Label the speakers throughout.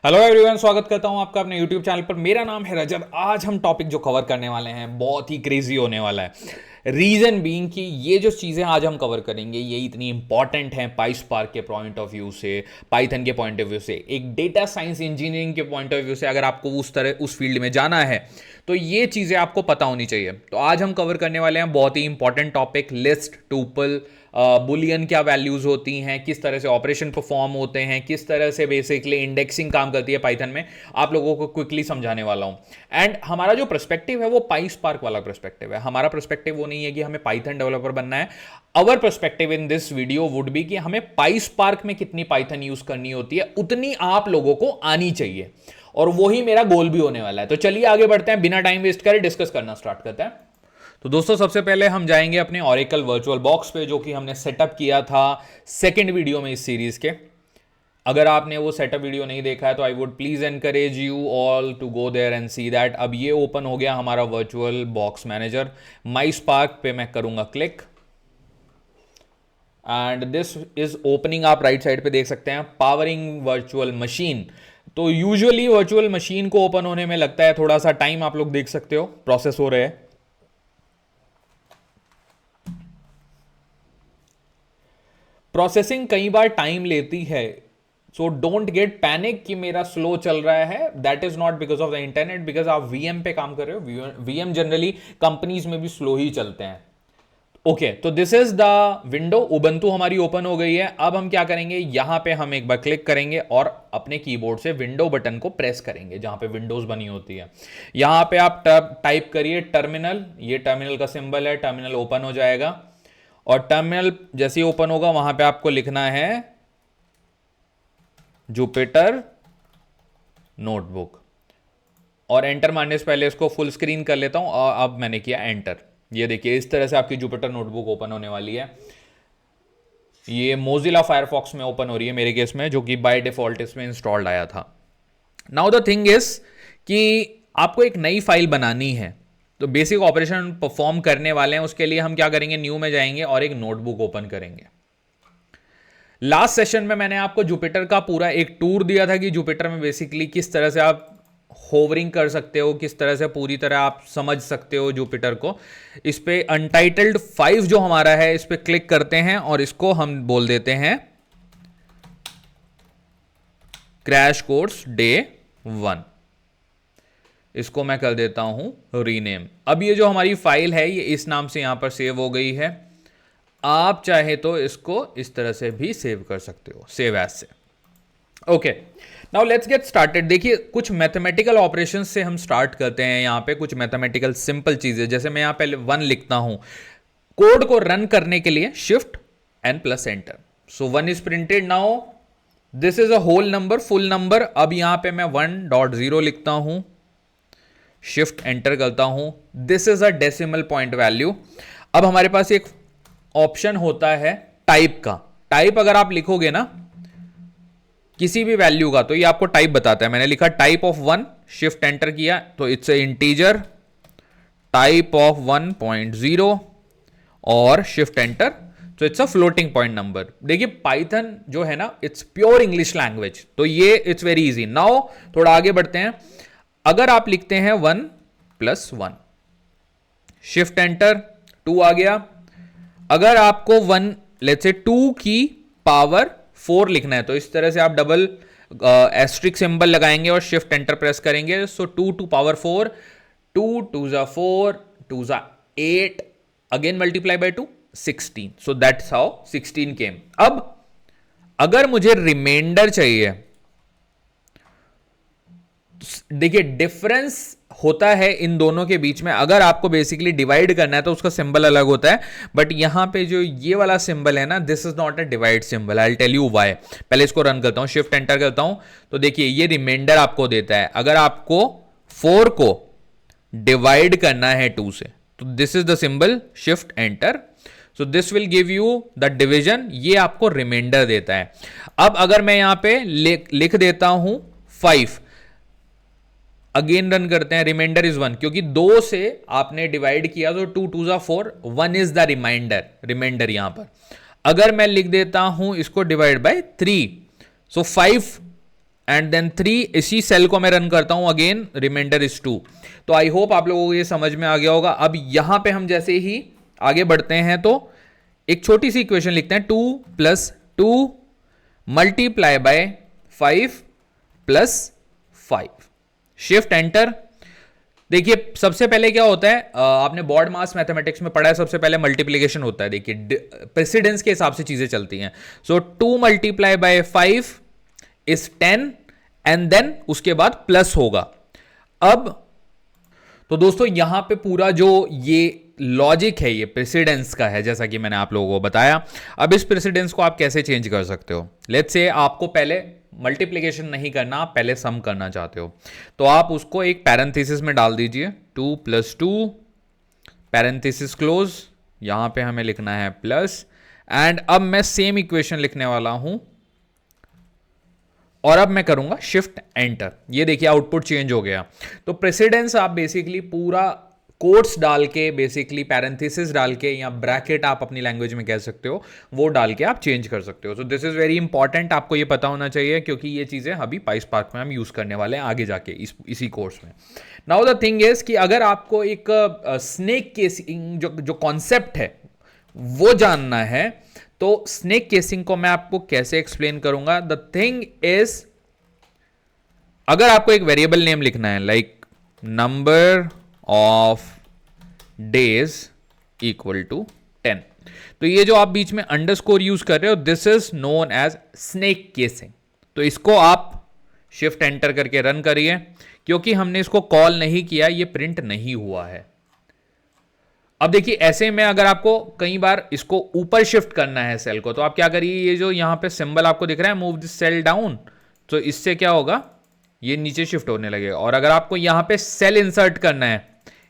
Speaker 1: Hello everyone, स्वागत करता हूं आपका अपने यूट्यूब चैनल पर। मेरा नाम है रजत। आज हम टॉपिक जो कवर करने वाले हैं बहुत ही क्रेजी होने वाला है। रीजन बीइंग कि ये जो चीज़ें आज हम कवर करेंगे ये इतनी इंपॉर्टेंट हैं पाइस्पार्क के पॉइंट ऑफ व्यू से, पाइथन के पॉइंट ऑफ व्यू से, एक डेटा साइंस इंजीनियरिंग के पॉइंट ऑफ व्यू से। अगर आपको उस फील्ड में जाना है तो ये चीज़ें आपको पता होनी चाहिए। तो आज हम कवर करने वाले हैं बहुत ही important topic, list, tuple, boolean क्या वैल्यूज होती हैं, किस तरह से ऑपरेशन परफॉर्म होते हैं, किस तरह से बेसिकली इंडेक्सिंग काम करती है पाइथन में। आप लोगों को क्विकली समझाने वाला हूं। एंड हमारा जो पर्सपेक्टिव है वो पाइस्पार्क वाला पर्सपेक्टिव है। हमारा पर्सपेक्टिव वो नहीं है कि हमें पाइथन डेवलपर बनना है। Our perspective in this video would be कि हमें पाइस्पार्क में कितनी पाइथन यूज करनी होती है उतनी आप लोगों को आनी चाहिए, और वही मेरा गोल भी होने वाला है। तो चलिए आगे बढ़ते हैं, बिना टाइम वेस्ट करे डिस्कस करना स्टार्ट करते हैं। तो दोस्तों सबसे पहले हम जाएंगे अपने ऑरेकल वर्चुअल बॉक्स पे, जो कि हमने सेटअप किया था सेकंड वीडियो में इस सीरीज के। अगर आपने वो सेटअप वीडियो नहीं देखा है तो I would please encourage you all to go there and see that. अब ये ओपन हो गया हमारा virtual box manager. My spark पे मैं करूंगा click and this is opening. आप राइट साइड पे देख सकते हैं पावरिंग वर्चुअल मशीन। तो यूजुअली वर्चुअल मशीन को ओपन होने में लगता है थोड़ा सा टाइम, आप लोग देख सकते हो प्रोसेस हो रहे हैं। प्रोसेसिंग कई बार टाइम लेती है, सो डोंट गेट पैनिक कि मेरा स्लो चल रहा है। That is not because of the internet, because आप वीएम पे काम कर रहे हो। वीएम जनरली कंपनीज में भी स्लो ही चलते हैं। ओके, तो this is the window. Ubuntu हमारी ओपन हो गई है। अब हम क्या करेंगे, यहां पे हम एक बार क्लिक करेंगे और अपने कीबोर्ड से विंडो बटन को प्रेस करेंगे जहां पे विंडोज बनी होती है। यहां पे आप टाइप करिए टर्मिनल। ये टर्मिनल का सिंबल है, टर्मिनल ओपन हो जाएगा। और टर्मिनल जैसे ही ओपन होगा वहां पे आपको लिखना है जुपिटर नोटबुक, और एंटर मारने से पहले इसको फुल स्क्रीन कर लेता हूं। और अब मैंने किया एंटर। ये देखिए इस तरह से आपकी जुपिटर नोटबुक ओपन होने वाली है। ये मोजिला फायरफॉक्स में ओपन हो रही है मेरे केस में, जो कि बाय डिफॉल्ट इसमें इंस्टॉल्ड आया था। नाउ द थिंग इज कि आपको एक नई फाइल बनानी है। तो बेसिक ऑपरेशन परफॉर्म करने वाले हैं, उसके लिए हम क्या करेंगे, न्यू में जाएंगे और एक नोटबुक ओपन करेंगे। लास्ट सेशन में मैंने आपको जुपिटर का पूरा एक टूर दिया था कि जुपिटर में बेसिकली किस तरह से आप होवरिंग कर सकते हो, किस तरह से पूरी तरह आप समझ सकते हो जुपिटर को। इस पे अनटाइटल्ड 5 जो हमारा है इस पे क्लिक करते हैं और इसको हम बोल देते हैं क्रैश कोर्स डे 1। इसको मैं कर देता हूं रीनेम। अब ये जो हमारी फाइल है ये इस नाम से यहां पर सेव हो गई है। आप चाहे तो इसको इस तरह से भी सेव कर सकते हो, सेव एज से। Okay, now let's get started. देखिए कुछ मैथमेटिकल ऑपरेशंस से हम स्टार्ट करते हैं। यहां पे कुछ मैथमेटिकल सिंपल चीजें, जैसे मैं यहां पे 1 लिखता हूं। कोड को रन करने के लिए shift and plus enter. So 1 is printed. Now this is a whole number, full number. अब यहां पे मैं 1.0 लिखता हूं, शिफ्ट एंटर करता हूं। This is a decimal point value. अब हमारे पास एक ऑप्शन होता है टाइप का। टाइप अगर आप लिखोगे ना किसी भी वैल्यू का तो ये आपको टाइप बताता है। मैंने लिखा टाइप ऑफ 1, शिफ्ट एंटर किया तो it's a integer. Type of 1.0 और शिफ्ट एंटर तो it's a floating point number. देखिए पाइथन जो है ना इट्स प्योर इंग्लिश लैंग्वेज, तो ये इट्स वेरी इजी। नाउ थोड़ा आगे बढ़ते हैं। अगर आप लिखते हैं 1+1, शिफ्ट एंटर, 2 आ गया। अगर आपको 1 लेट्स से 2 की पावर 4 लिखना है तो इस तरह से आप डबल एस्ट्रिक सिंबल लगाएंगे और शिफ्ट एंटर प्रेस करेंगे। सो 2 टू पावर 4, 2 2 जा 4, 2 जा 8, again multiply by 2, 16। So that's how 16 केम। अब अगर मुझे रिमाइंडर चाहिए, देखिए डिफरेंस होता है इन दोनों के बीच में। अगर आपको बेसिकली डिवाइड करना है तो उसका सिंबल अलग होता है, बट यहां पे जो ये वाला सिंबल है ना, this is not a divide symbol. I will tell you why. पहले इसको रन करता हूं, शिफ्ट एंटर करता हूं तो देखिए ये रिमाइंडर आपको देता है। अगर आपको 4 को डिवाइड करना है 2 से तो this is the symbol, shift enter. So this will give you the division, ये आपको रिमाइंडर देता है। अब अगर मैं यहां पे लिख देता हूं 5, अगेन रन करते हैं, रिमाइंडर इज 1, क्योंकि 2 से आपने डिवाइड किया तो 2 2 जा 4, 1 इज द रिमाइंडर यहां पर। अगर मैं लिख देता हूं इसको divide by 3, so 5 and then 3, इसी सेल को मैं रन करता हूं अगेन, रिमाइंडर इज 2। तो आई होप आप लोगों को ये समझ में आ गया होगा। अब यहां पे हम जैसे ही आगे बढ़ते हैं तो एक छोटी सी इक्वेशन लिखते हैं, 2 + 2 मल्टीप्लाई बाय 5 + 5, शिफ्ट एंटर। देखिए सबसे पहले क्या होता है, आपने बोर्ड मास मैथमेटिक्स में पढ़ा है, सबसे पहले मल्टीप्लिकेशन होता है। देखिए प्रेसिडेंस के हिसाब से चीजें चलती हैं। सो 2 × 5 इज 10 एंड देन उसके बाद प्लस होगा। अब तो दोस्तों यहां पे पूरा जो ये लॉजिक है ये प्रेसिडेंस का है, जैसा कि मैंने आप लोगों को बताया। अब इस प्रेसिडेंस को आप कैसे चेंज कर सकते हो? लेट्स से आपको पहले मल्टीप्लिकेशन नहीं करना, आप पहले सम करना चाहते हो, तो आप उसको एक पैरेंथेसिस में डाल दीजिए, 2 + 2 पैरेंथेसिस क्लोज, यहां पे हमें लिखना है प्लस, एंड अब मैं सेम इक्वेशन लिखने वाला हूं और अब मैं करूंगा शिफ्ट एंटर। ये देखिए आउटपुट चेंज हो गया। तो प्रेसिडेंस आप बेसिकली पूरा कोट्स डाल के, बेसिकली पैरेंथेसिस डाल के, या ब्रैकेट आप अपनी लैंग्वेज में कह सकते हो, वो डाल के आप चेंज कर सकते हो। So this is very important, आपको ये पता होना चाहिए, क्योंकि ये चीजें अभी पाइस्पार्क में हम यूज करने वाले हैं आगे जाके इसी कोर्स में। नाउ द थिंग इज कि अगर आपको एक स्नेक केसिंग जो कॉन्सेप्ट है वो जानना है, तो स्नेक केसिंग को मैं आपको कैसे एक्सप्लेन करूंगा। द थिंग इज, अगर आपको एक वेरिएबल नेम लिखना है like number of days equal to 10, तो ये जो आप बीच में अंडरस्कोर यूज कर रहे हो, this is known as snake casing. तो इसको आप शिफ्ट एंटर करके रन करिए, क्योंकि हमने इसको कॉल नहीं किया, ये प्रिंट नहीं हुआ है। अब देखिए ऐसे में अगर आपको कई बार इसको ऊपर शिफ्ट करना है सेल को, तो आप क्या करिए, ये जो यहां पे सिंबल आपको दिख रहा है, मूव दिस सेल डाउन, तो इससे क्या होगा, ये नीचे शिफ्ट होने लगेगा। और अगर आपको यहां पे सेल इंसर्ट करना है,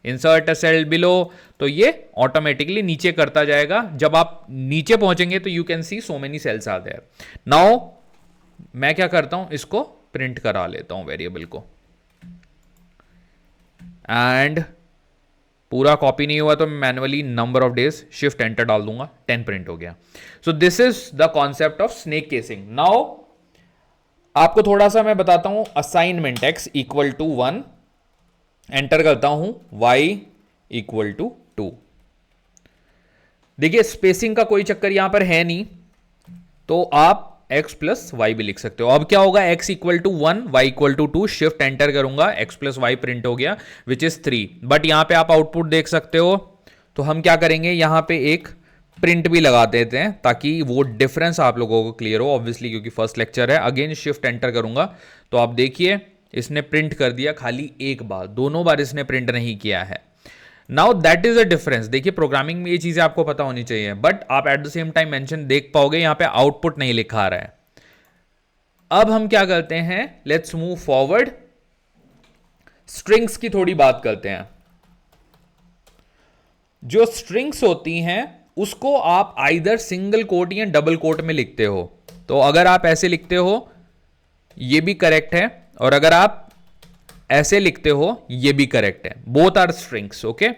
Speaker 1: इंसर्ट अ सेल बिलो, तो ये ऑटोमेटिकली नीचे करता जाएगा। जब आप नीचे पहुंचेंगे तो you can see so many cells are there. Now मैं क्या करता हूं, इसको प्रिंट करा लेता हूं वेरिएबल को, एंड पूरा कॉपी नहीं हुआ तो मैं manually number of days shift enter डाल दूंगा, 10 प्रिंट हो गया। So this is the concept of snake casing. Now आपको थोड़ा सा मैं बताता हूं, असाइनमेंट x = 1, एंटर करता हूं, y = 2। देखिए स्पेसिंग का कोई चक्कर यहां पर है नहीं, तो आप x + y भी लिख सकते हो। अब क्या होगा, x = 1, y = 2, शिफ्ट एंटर करूंगा, x + y प्रिंट हो गया, विच इज 3। बट यहां पे आप आउटपुट देख सकते हो, तो हम क्या करेंगे, यहां पे एक प्रिंट भी लगा देते हैं ताकि वो डिफरेंस आप लोगों को क्लियर हो, ऑब्वियसली क्योंकि फर्स्ट लेक्चर है। अगेन शिफ्ट एंटर करूंगा, तो आप देखिए इसने प्रिंट कर दिया खाली एक बार, दोनों बार इसने प्रिंट नहीं किया है। Now that is a difference. देखिए प्रोग्रामिंग में ये चीजें आपको पता होनी चाहिए, बट आप at the same time mention देख पाओगे, यहां पे आउटपुट नहीं लिखा आ रहा है। अब हम क्या करते हैं, लेट्स मूव फॉरवर्ड, स्ट्रिंग्स की थोड़ी बात करते हैं। जो स्ट्रिंग्स होती हैं उसको आप आइदर सिंगल कोट या डबल कोट में लिखते हो। तो अगर आप ऐसे लिखते हो ये भी करेक्ट है, और अगर आप ऐसे लिखते हो ये भी करेक्ट है, बोथ आर स्ट्रिंग्स। ओके,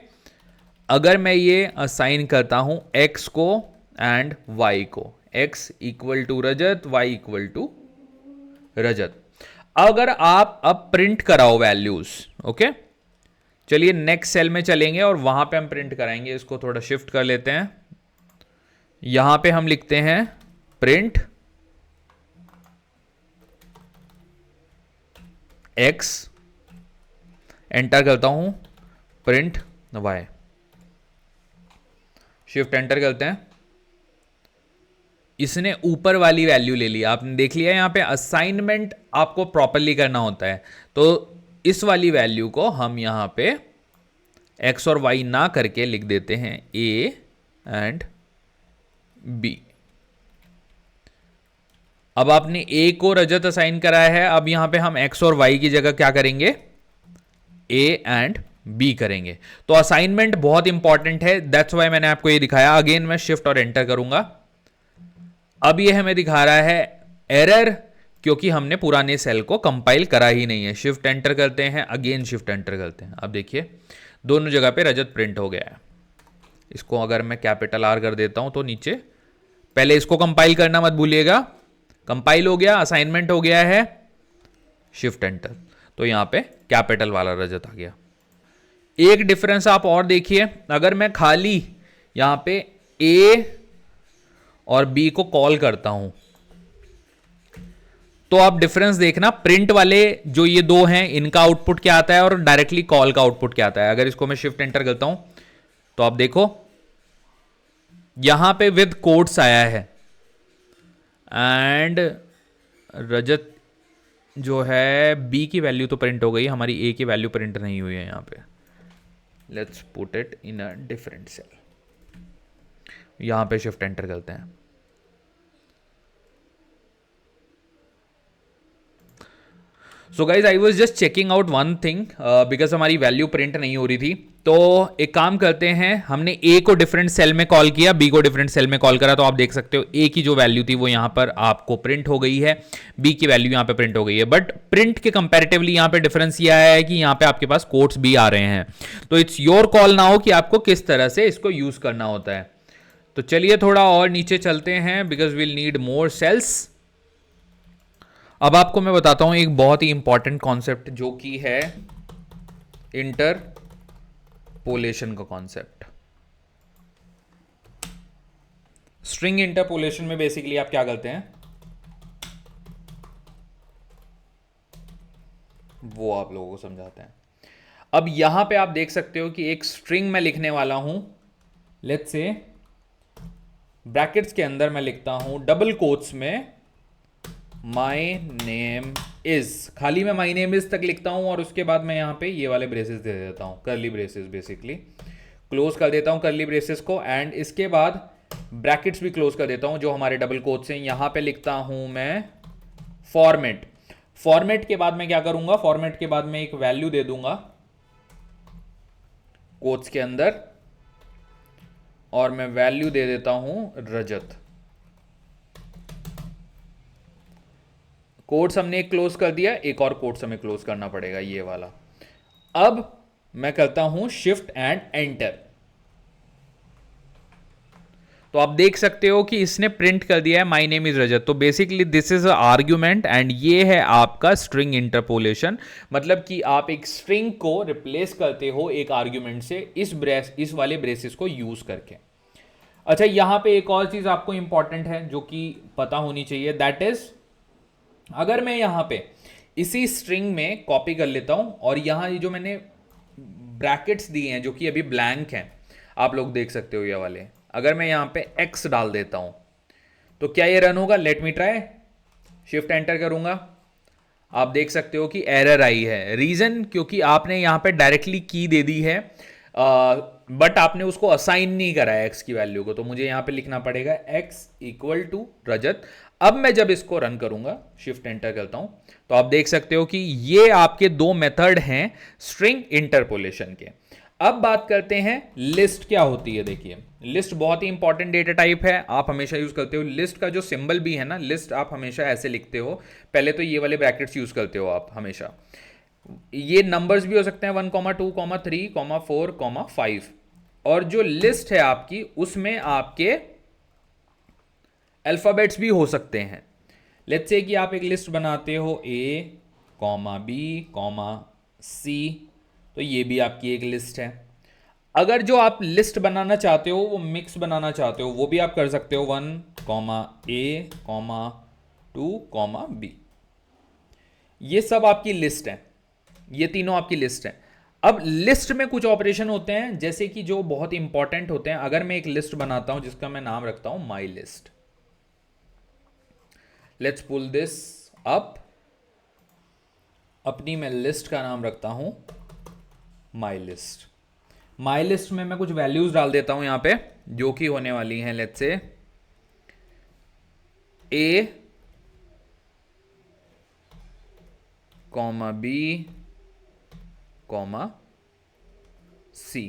Speaker 1: अगर मैं ये असाइन करता हूं x को एंड y को, x = रजत, y = रजत। अगर आप अब प्रिंट कराओ वैल्यूज, ओके, चलिए नेक्स्ट सेल में चलेंगे और वहां पे हम प्रिंट कराएंगे। इसको थोड़ा शिफ्ट कर लेते हैं, यहां पे हम लिखते हैं प्रिंट x, एंटर करता हूं, प्रिंट y, शिफ्ट एंटर करते हैं। इसने ऊपर वाली वैल्यू ले ली, आपने देख लिया। यहां पे असाइनमेंट आपको प्रॉपरली करना होता है, तो इस वाली वैल्यू को हम यहां पे x और y ना करके लिख देते हैं a एंड b। अब आपने a को रजत असाइन कराया है, अब यहां पे हम x और y की जगह क्या करेंगे, a एंड b करेंगे। तो असाइनमेंट बहुत इंपॉर्टेंट है, दैट्स वाई मैंने आपको ये दिखाया। अगेन मैं शिफ्ट और एंटर करूंगा, अब ये हमें दिखा रहा है एरर, क्योंकि हमने पुराने सेल को कंपाइल करा ही नहीं है। शिफ्ट एंटर करते हैं, अगेन शिफ्ट एंटर करते हैं, अब देखिए दोनों जगह पे रजत प्रिंट हो गया है। इसको अगर मैं कैपिटल R कर देता हूं तो नीचे, पहले इसको कंपाइल करना मत भूलिएगा। कंपाइल हो गया, असाइनमेंट हो गया है। शिफ्ट एंटर, तो यहाँ पे कैपिटल वाला रजत आ गया। एक डिफरेंस आप और देखिए, अगर मैं खाली यहाँ पे ए और बी को कॉल करता हूं तो आप डिफरेंस देखना, प्रिंट वाले जो ये दो हैं इनका आउटपुट क्या आता है और डायरेक्टली कॉल का आउटपुट क्या आता है। अगर इसको मैं शिफ्ट एंटर करता हूं तो आप देखो यहां पे विद कोट्स आया है एंड रजत जो है बी की वैल्यू तो प्रिंट हो गई, हमारी ए की वैल्यू प्रिंट नहीं हुई है यहां पे। Let's put it in a different cell, यहां पे शिफ्ट एंटर करते हैं। So guys I was just checking out one thing because हमारी वैल्यू प्रिंट नहीं हो रही थी। तो एक काम करते हैं, हमने ए को डिफरेंट सेल में कॉल किया, बी को डिफरेंट सेल में कॉल करा, तो आप देख सकते हो ए की जो वैल्यू थी वो यहां पर आपको प्रिंट हो गई है, बी की वैल्यू यहां पे प्रिंट हो गई है। बट प्रिंट के कंपैरेटिवली यहां पे डिफरेंस ये आया है कि यहां पे आपके पास कोट्स भी आ रहे हैं। तो इट्स योर कॉल नाउ कि आपको किस तरह से इसको यूज करना होता है। तो चलिए थोड़ा और नीचे चलते हैं because will need more cells. अब आपको मैं बताता हूं एक बहुत ही इंपॉर्टेंट कॉन्सेप्ट जो कि है इंटरपोलेशन का कॉन्सेप्ट। स्ट्रिंग इंटरपोलेशन में बेसिकली आप क्या करते हैं वो आप लोगों को समझाते हैं। अब यहां पे आप देख सकते हो कि एक स्ट्रिंग मैं लिखने वाला हूं, लेट्स से ब्रैकेट्स के अंदर मैं लिखता हूं डबल कोट्स में माई नेम इज, खाली मैं माई नेम इज तक लिखता हूं और उसके बाद मैं यहां पे ये वाले ब्रेसेस दे देता हूं, कर्ली ब्रेसेस, बेसिकली क्लोज कर देता हूं कर्ली ब्रेसेस को, एंड इसके बाद ब्रैकेट्स भी क्लोज कर देता हूं जो हमारे डबल कोट्स हैं। यहां पे लिखता हूं मैं फॉर्मेट। फॉर्मेट के बाद मैं क्या करूंगा, फॉर्मेट के बाद मैं एक वैल्यू दे दूंगा कोट्स के अंदर और मैं वैल्यू दे देता हूं रजत। कोट्स हमने एक क्लोज कर दिया, एक और कोट्स हमें क्लोज करना पड़ेगा, ये वाला। अब मैं करता हूं शिफ्ट एंड एंटर, तो आप देख सकते हो कि इसने प्रिंट कर दिया है माय नेम इज रजत। तो basically this is a argument and ये है आपका स्ट्रिंग इंटरपोलेशन, मतलब कि आप एक स्ट्रिंग को रिप्लेस करते हो एक आर्ग्यूमेंट से इस वाले ब्रेसेस को यूज करके। अच्छा, यहां पे एक और चीज आपको इंपॉर्टेंट है जो कि पता होनी चाहिए, दैट इज अगर मैं यहां पे इसी स्ट्रिंग में कॉपी कर लेता हूं और यहां ये जो मैंने ब्रैकेट्स दिए हैं जो कि अभी ब्लैंक हैं, आप लोग देख सकते हो ये वाले, अगर मैं यहां पे x डाल देता हूं तो क्या ये रन होगा? Late me try, shift enter करूंगा, आप देख सकते हो कि एरर आई है। रीजन क्योंकि आपने यहां पे डायरेक्टली की दे दी है बट आपने उसको असाइन नहीं करा है x की वैल्यू को, तो मुझे यहां पे लिखना पड़ेगा x इक्वल टू रजत। अब मैं जब इसको रन करूंगा, शिफ्ट एंटर करता हूं, तो आप देख सकते हो कि ये आपके दो मेथड हैं स्ट्रिंग इंटरपोलेशन के। अब बात करते हैं लिस्ट क्या होती है। देखिए, लिस्ट बहुत ही इंपॉर्टेंट डेटा टाइप है, आप हमेशा यूज करते हो। लिस्ट का जो सिंबल भी है ना, लिस्ट आप हमेशा ऐसे लिखते हो, पहले तो ये वाले ब्रैकेट्स यूज करते हो आप हमेशा। ये नंबर्स भी हो सकते हैं 1, 2, 3, 4, 5, और जो लिस्ट है आपकी उसमें आपके अल्फाबेट्स भी हो सकते हैं। लेट्स से कि आप एक लिस्ट बनाते हो A, B, C, तो ये भी आपकी एक लिस्ट है। अगर जो आप लिस्ट बनाना चाहते हो वो मिक्स बनाना चाहते हो, वो भी आप कर सकते हो, 1, A, 2, B, ये सब आपकी लिस्ट है, ये तीनों आपकी लिस्ट है। अब लिस्ट में कुछ ऑपरेशन होते हैं जैसे कि जो बहुत इंपॉर्टेंट होते हैं। अगर मैं एक लिस्ट बनाता हूं जिसका मैं नाम रखता हूं my list, let's pull this up, अपनी मैं लिस्ट का नाम रखता हूं माई लिस्ट। माई लिस्ट में मैं कुछ वैल्यूज डाल देता हूं यहां पे जो कि होने वाली हैं, let's say A, B, C,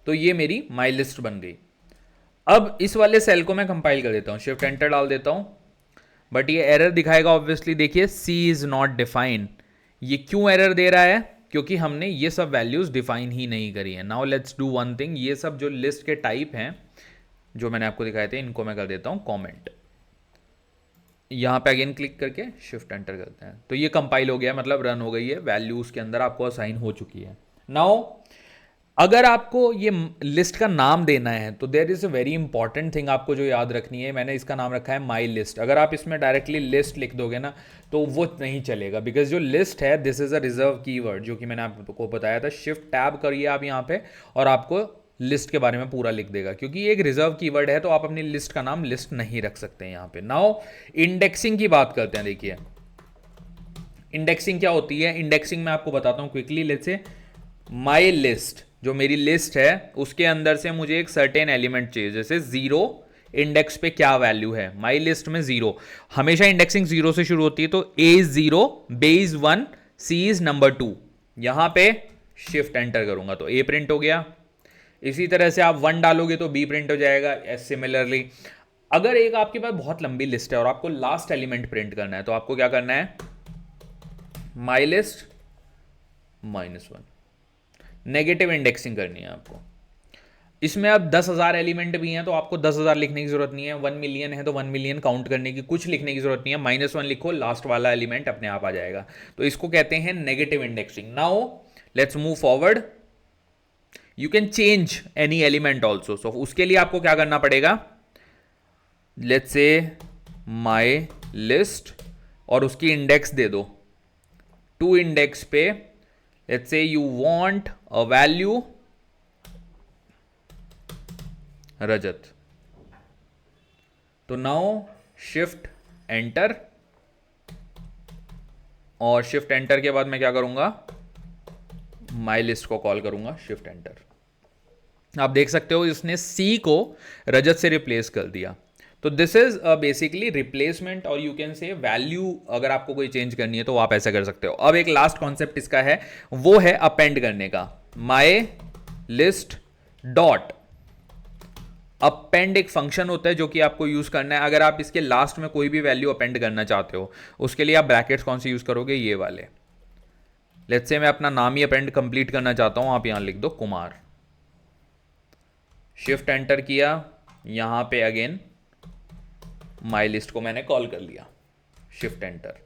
Speaker 1: तो ये मेरी माई लिस्ट बन गई। अब इस वाले सेल को मैं कंपाइल कर देता हूं, शिफ्ट एंटर डाल देता हूं, बट ये एरर दिखाएगा ऑब्वियसली। देखिए C इज नॉट डिफाइन, ये क्यों एरर दे रहा है? क्योंकि हमने ये सब वैल्यूज डिफाइन ही नहीं करी है। Now let's do one thing, ये सब जो लिस्ट के टाइप हैं जो मैंने आपको दिखाए थे इनको मैं कर देता हूं कमेंट। यहाँ पे अगेन क्लिक करके शिफ्ट एंटर करते हैं तो ये कंपाइल हो गया, मतलब रन हो गई है, वैल्यू उसके अंदर आपको असाइन हो चुकी है। नाउ अगर आपको ये लिस्ट का नाम देना है तो there is a very important thing आपको जो याद रखनी है। मैंने इसका नाम रखा है माई लिस्ट। अगर आप इसमें डायरेक्टली लिस्ट लिख दोगे ना तो वो नहीं चलेगा, बिकॉज जो लिस्ट है this is a reserve keyword, जो कि मैंने आपको बताया था। शिफ्ट टैब करिए आप यहाँ पे और आपको लिस्ट के बारे में पूरा लिख देगा, क्योंकि ये एक रिजर्व कीवर्ड है तो आप अपनी लिस्ट का नाम लिस्ट नहीं रख सकते यहाँ पे। नाउ इंडेक्सिंग की बात करते हैं। देखिए इंडेक्सिंग क्या होती है। इंडेक्सिंग मैं आपको बताता हूँ quickly. Let's say my list, जो मेरी लिस्ट है उसके अंदर से मुझे एक सर्टेन एलिमेंट चाहिए, जैसे 0 इंडेक्स पे क्या वैल्यू है। माई लिस्ट में 0, हमेशा इंडेक्सिंग 0 से शुरू होती है, तो A is 0, B is 1, C is number 2। यहां पे शिफ्ट एंटर करूंगा तो A प्रिंट हो गया। इसी तरह से आप 1 डालोगे तो B प्रिंट हो जाएगा। सिमिलरली अगर एक आपके पास बहुत लंबी लिस्ट है और आपको लास्ट एलिमेंट प्रिंट करना है तो आपको क्या करना है, माई लिस्ट -1, नेगेटिव इंडेक्सिंग करनी है आपको। इसमें अब 10,000 एलिमेंट भी हैं तो आपको 10,000 लिखने की जरूरत नहीं है। 1 मिलियन है तो 1 मिलियन काउंट करने की कुछ लिखने की जरूरत नहीं है। -1 लिखो, लास्ट वाला एलिमेंट अपने आप आ जाएगा। तो इसको कहते हैं negative indexing. Now let's move forward. You can change any element also. So उसके लिए आपको क्या करना पड़ेगा, लेट्स से माई लिस्ट और उसकी इंडेक्स दे दो 2 इंडेक्स पे। Let's say you want a value रजत, तो नाउ शिफ्ट एंटर, और शिफ्ट एंटर के बाद मैं क्या करूंगा, माई लिस्ट को कॉल करूंगा, शिफ्ट एंटर। आप देख सकते हो इसने C को रजत से रिप्लेस कर दिया। तो दिस इज बेसिकली रिप्लेसमेंट, और यू कैन से वैल्यू अगर आपको कोई चेंज करनी है तो आप ऐसा कर सकते हो। अब एक लास्ट कॉन्सेप्ट इसका है, वो है अपेंड करने का। माई लिस्ट डॉट अपेंड एक फंक्शन होता है जो कि आपको यूज करना है। अगर आप इसके लास्ट में कोई भी वैल्यू अपेंड करना चाहते हो उसके लिए आप ब्रैकेट्स कौन से यूज करोगे, ये वाले। लेट्स से मैं अपना नाम ही अपेंड कंप्लीट करना चाहता हूं, आप यहां लिख दो कुमार। शिफ्ट एंटर किया, यहां पे अगेन माई लिस्ट को मैंने कॉल कर लिया, शिफ्ट एंटर।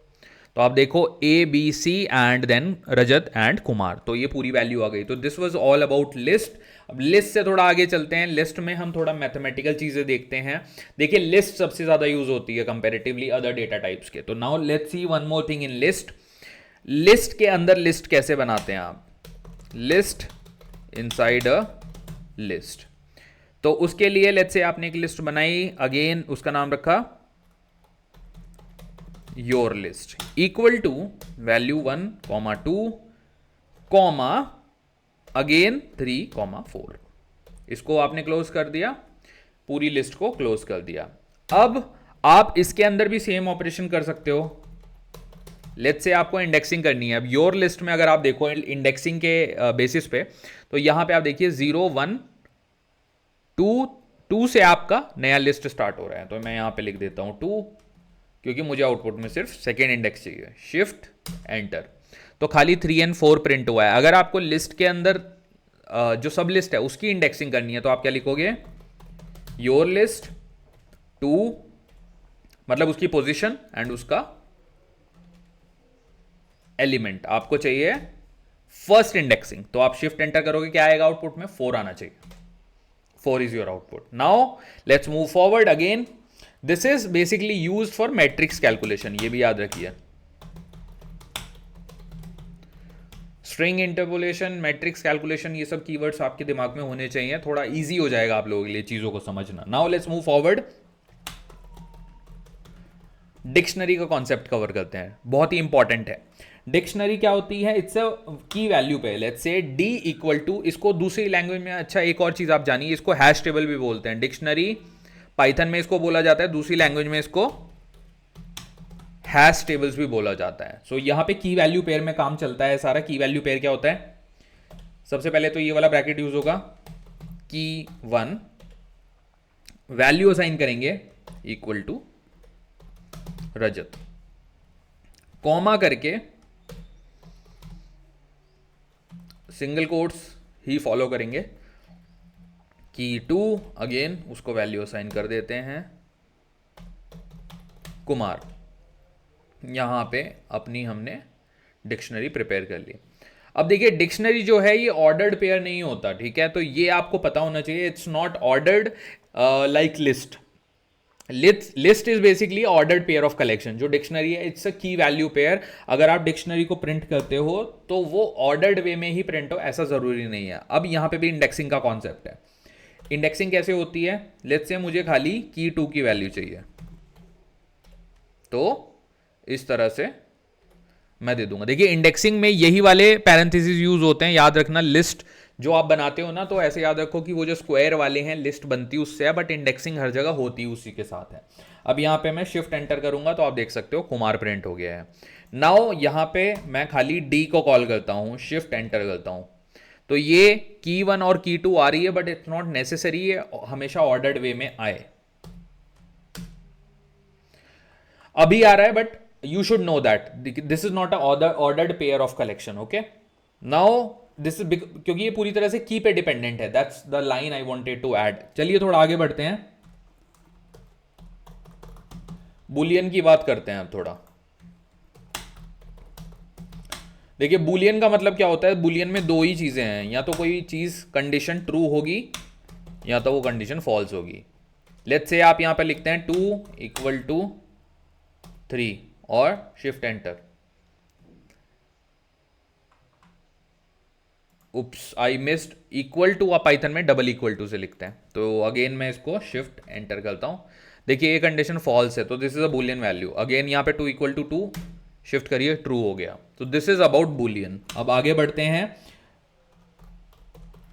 Speaker 1: तो आप देखो ABC and then Rajat and Kumar, तो ये पूरी वैल्यू आ गई। तो this was all about list. अब लिस्ट से थोड़ा आगे चलते हैं। लिस्ट में हम थोड़ा मैथमेटिकल चीजें देखते हैं। देखिए लिस्ट सबसे ज्यादा यूज होती है कंपैरेटिवली अदर डेटा टाइप्स के। तो now let's see one more thing in list. List के अंदर लिस्ट कैसे बनाते हैं आप, लिस्ट इनसाइड अ लिस्ट। तो उसके लिए लेट्स से आपने एक लिस्ट बनाई, अगेन उसका नाम रखा your list, equal to value 1, 2, again 3, 4। इसको आपने क्लोज कर दिया, पूरी लिस्ट को क्लोज कर दिया। अब आप इसके अंदर भी सेम ऑपरेशन कर सकते हो। लेट्स से आपको इंडेक्सिंग करनी है। अब योर लिस्ट में अगर आप देखो इंडेक्सिंग के बेसिस पे, तो यहां पे आप देखिए 0, 1, 2 से आपका नया लिस्ट स्टार्ट हो रहा है। तो मैं यहां पे लिख देता हूं 2, क्योंकि मुझे आउटपुट में सिर्फ सेकेंड इंडेक्स चाहिए। शिफ्ट एंटर, तो खाली 3 और 4 प्रिंट हुआ है। अगर आपको लिस्ट के अंदर जो सब लिस्ट है उसकी इंडेक्सिंग करनी है तो आप क्या लिखोगे, योर लिस्ट 2, मतलब उसकी पोजीशन एंड उसका एलिमेंट आपको चाहिए फर्स्ट इंडेक्सिंग। तो आप शिफ्ट एंटर करोगे, क्या आएगा आउटपुट में, 4 आना चाहिए। 4 is your output. Now let's move forward again. This is basically used for matrix calculation. ये भी याद रखिए, स्ट्रिंग इंटरपोलेशन, मैट्रिक्स कैलकुलेशन, ये सब कीवर्ड्स आपके दिमाग में होने चाहिए। थोड़ा इजी हो जाएगा आप लोगों के लिए चीजों को समझना। Now let's move forward. Dictionary का कॉन्सेप्ट कवर करते हैं, बहुत ही इंपॉर्टेंट है। डिक्शनरी क्या होती है, इट्स अ की वैल्यू पे। Let's say D equal to, इसको दूसरी लैंग्वेज में, अच्छा एक और चीज आप जानिए, इसको हैश टेबल भी बोलते हैं। डिक्शनरी पाइथन में इसको बोला जाता है, दूसरी लैंग्वेज में इसको हैश टेबल्स भी बोला जाता है। सो यहां पे की वैल्यू पेयर में काम चलता है सारा। की वैल्यू पेयर क्या होता है, सबसे पहले तो ये वाला ब्रैकेट यूज होगा, की 1 वैल्यू असाइन करेंगे इक्वल टू रजत, कॉमा करके सिंगल कोट्स ही फॉलो करेंगे, की 2 अगेन उसको वैल्यू असाइन कर देते हैं कुमार। यहाँ पे अपनी हमने डिक्शनरी प्रिपेयर कर ली। अब देखिए डिक्शनरी जो है ये ऑर्डर्ड पेयर नहीं होता, ठीक है, तो ये आपको पता होना चाहिए, it's not ordered like list. List is basically ordered pair of collection. जो डिक्शनरी है इट्स अ की वैल्यू पेयर। अगर आप डिक्शनरी को प्रिंट करते हो तो वो ऑर्डर्ड वे में ही प्रिंट हो, ऐसा जरूरी नहीं है। अब यहाँ पे भी इंडेक्सिंग का कॉन्सेप्ट है। इंडेक्सिंग कैसे होती है? लेट्स से मुझे खाली की 2 की वैल्यू चाहिए, तो इस तरह से मैं दे दूंगा। देखिए इंडेक्सिंग में यही वाले पैरेंथेसिस यूज होते हैं, याद रखना। लिस्ट जो आप बनाते हो ना, तो ऐसे याद रखो कि वो जो स्क्वायर वाले हैं लिस्ट बनती उससे है, बट इंडेक्सिंग हर जगह होती उसी के साथ है। अब यहाँ पे मैं शिफ्ट एंटर करूंगा तो आप देख सकते हो कुमार प्रिंट हो गया है। नाउ यहाँ पे मैं खाली डी को कॉल करता हूँ, शिफ्ट एंटर करता हूँ, तो ये की 1 और की 2 आ रही है, बट इट्स नॉट नेसेसरी हमेशा ऑर्डर्ड वे में आए। अभी आ रहा है, but you should know that this is not a ordered pair of collection. okay, now this is क्योंकि ये पूरी तरह से की पे डिपेंडेंट है। That's the line I wanted to add. चलिए थोड़ा आगे बढ़ते हैं, बुलियन की बात करते हैं अब थोड़ा। देखिए बुलियन का मतलब क्या होता है? बुलियन में दो ही चीजें हैं, या तो कोई चीज कंडीशन ट्रू होगी या तो वो कंडीशन फॉल्स होगी। लेट्स से आप यहां पे लिखते हैं 2 इक्वल टू 3 और shift enter. Oops I missed, equal to आप पाइथन में डबल इक्वल टू से लिखते हैं, तो अगेन मैं इसको शिफ्ट एंटर करता हूं। देखिए ये कंडीशन फॉल्स है, तो this is a Boolean value. Again यहाँ पे 2 इक्वल टू 2 शिफ्ट करिए, ट्रू हो गया। तो दिस इज अबाउट बुलियन। अब आगे बढ़ते हैं,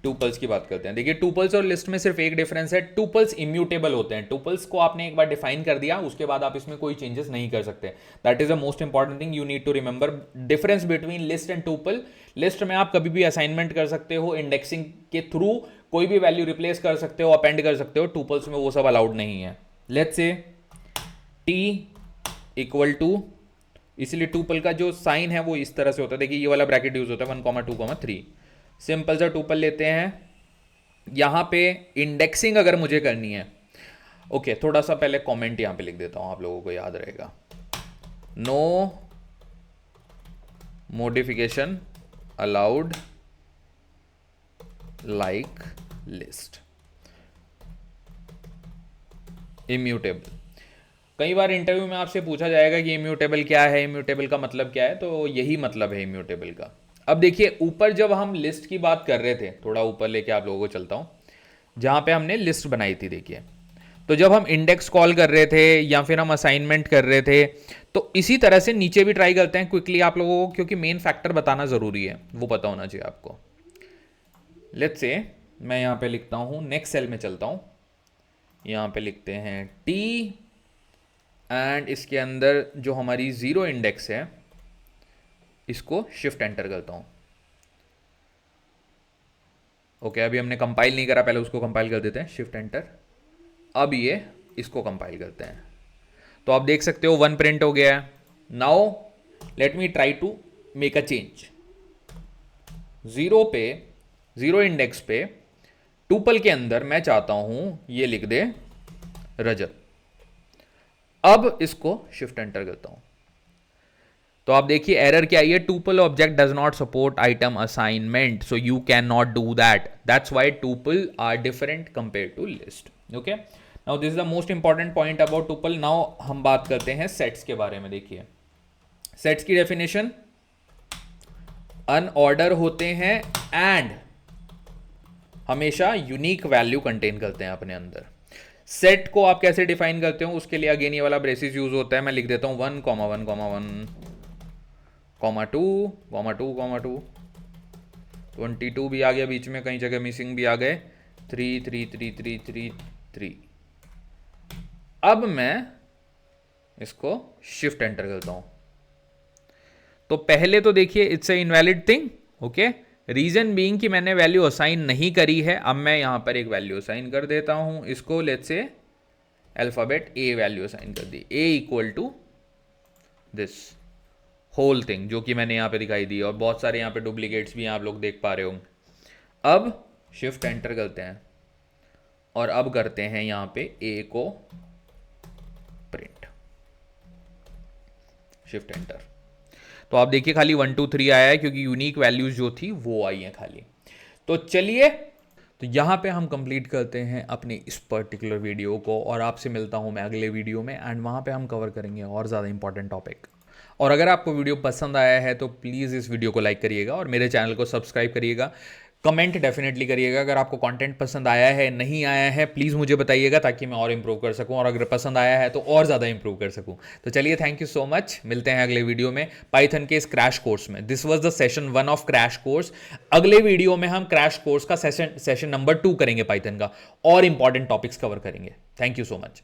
Speaker 1: टूपल्स की बात करते हैं। देखिए टूपल्स और लिस्ट में सिर्फ एक डिफरेंस है, टूपल्स इम्यूटेबल होते हैं। टूपल्स को आपने एक बार डिफाइन कर दिया, उसके बाद आप इसमें कोई चेंजेस नहीं कर सकते। That is the most important thing you need to remember, difference between list and tuple. List में आप कभी भी असाइनमेंट कर सकते हो, इंडेक्सिंग के थ्रू कोई भी वैल्यू रिप्लेस कर सकते हो, अपेंड कर सकते हो। टूपल्स में वो सब अलाउड नहीं है। Let's say T equal to, इसलिए टूपल का जो साइन है वो इस तरह से होता है। देखिए ये वाला ब्रैकेट यूज होता है 1,2,3। सिंपल सा टूपल लेते हैं। यहां पे इंडेक्सिंग अगर मुझे करनी है, ओके थोड़ा सा पहले कमेंट यहां पे लिख देता हूं, आप लोगों को याद रहेगा। No modification allowed like list, immutable. कई बार इंटरव्यू में आपसे पूछा जाएगा कि इम्यूटेबल क्या है, इम्यूटेबल का मतलब क्या है, तो यही मतलब है इम्यूटेबल का। अब देखिए ऊपर जब हम लिस्ट की बात कर रहे थे, थोड़ा ऊपर लेके आप लोगों को चलता हूं, जहां पे हमने लिस्ट बनाई थी। देखिए तो जब हम इंडेक्स कॉल कर रहे थे या फिर हम असाइनमेंट कर रहे थे, तो इसी तरह से नीचे भी ट्राई करते हैं क्विकली आप लोगों को, क्योंकि मेन फैक्टर बताना जरूरी है, वो पता होना चाहिए आपको। लेट्स से मैं यहां पे लिखता हूं, नेक्स्ट सेल में चलता हूं, यहां पे लिखते हैं टी, एंड इसके अंदर जो हमारी जीरो इंडेक्स है इसको शिफ्ट एंटर करता हूं। ओके अभी हमने कंपाइल नहीं करा, पहले उसको कंपाइल कर देते हैं, शिफ्ट एंटर। अब ये इसको कंपाइल करते हैं, तो आप देख सकते हो 1 प्रिंट हो गया है। Now let me try to make a change. Zero पे, जीरो इंडेक्स पे टूपल के अंदर मैं चाहता हूं ये लिख दे रजत। अब इसको शिफ्ट एंटर करता हूं, तो आप देखिए एरर क्या आई है, tuple object does not support item assignment, so you can not do that. That's why tuple are different compare to list. Okay now this is the most important point about tuple. Now हम बात करते हैं sets के बारे में। देखिए sets की definition, unordered होते हैं एंड हमेशा यूनिक वैल्यू कंटेन करते हैं अपने अंदर। सेट को आप कैसे डिफाइन करते हो, उसके लिए अगेन ये वाला ब्रेसिस यूज होता है। मैं लिख देता हूं 1, 1, 1, 2, 2, 2, 22 भी आ गया बीच में, कई जगह मिसिंग भी आ गए, 3, 3, 3, 3, 3, 3। अब मैं इसको शिफ्ट एंटर करता हूं, तो पहले तो देखिए it's a invalid thing. Okay reason being कि मैंने वैल्यू असाइन नहीं करी है। अब मैं यहां पर एक वैल्यू असाइन कर देता हूं, इसको let's say alphabet A value assign कर दी, a equal to this whole thing जो कि मैंने यहां पे दिखाई दी, और बहुत सारे यहां पे डुप्लीकेट्स भी हैं, आप लोग देख पा रहे होंगे। अब शिफ्ट एंटर करते हैं और अब करते हैं यहां पे ए को प्रिंट। Shift enter. तो आप देखिए खाली 1 2 3 आया है क्योंकि यूनिक वैल्यूज जो थी वो आई हैं खाली। तो चलिए, तो यहाँ पे हम कंप्लीट करते हैं अपने इस पर्टिकुलर वीडियो को, और आपसे मिलता हूँ मैं अगले वीडियो में, एंड वहाँ पे हम कवर करेंगे और ज़्यादा इंपॉर्टेंट टॉपिक। और अगर आपको वीडियो पसंद आया है तो प्लीज़ इस वीडियो को लाइक करिएगा और मेरे चैनल को सब्सक्राइब करिएगा। कमेंट डेफिनेटली करिएगा अगर आपको कंटेंट पसंद आया है, नहीं आया है प्लीज़ मुझे बताइएगा ताकि मैं और इंप्रूव कर सकूं, और अगर पसंद आया है तो और ज़्यादा इंप्रूव कर सकूं। तो चलिए, थैंक यू सो मच, मिलते हैं अगले वीडियो में पाइथन के इस क्रैश कोर्स में। This was the session 1 of crash course. अगले वीडियो में हम क्रैश कोर्स का सेशन नंबर 2 करेंगे पाइथन का, और इंपॉर्टेंट टॉपिक्स कवर करेंगे। Thank you so much.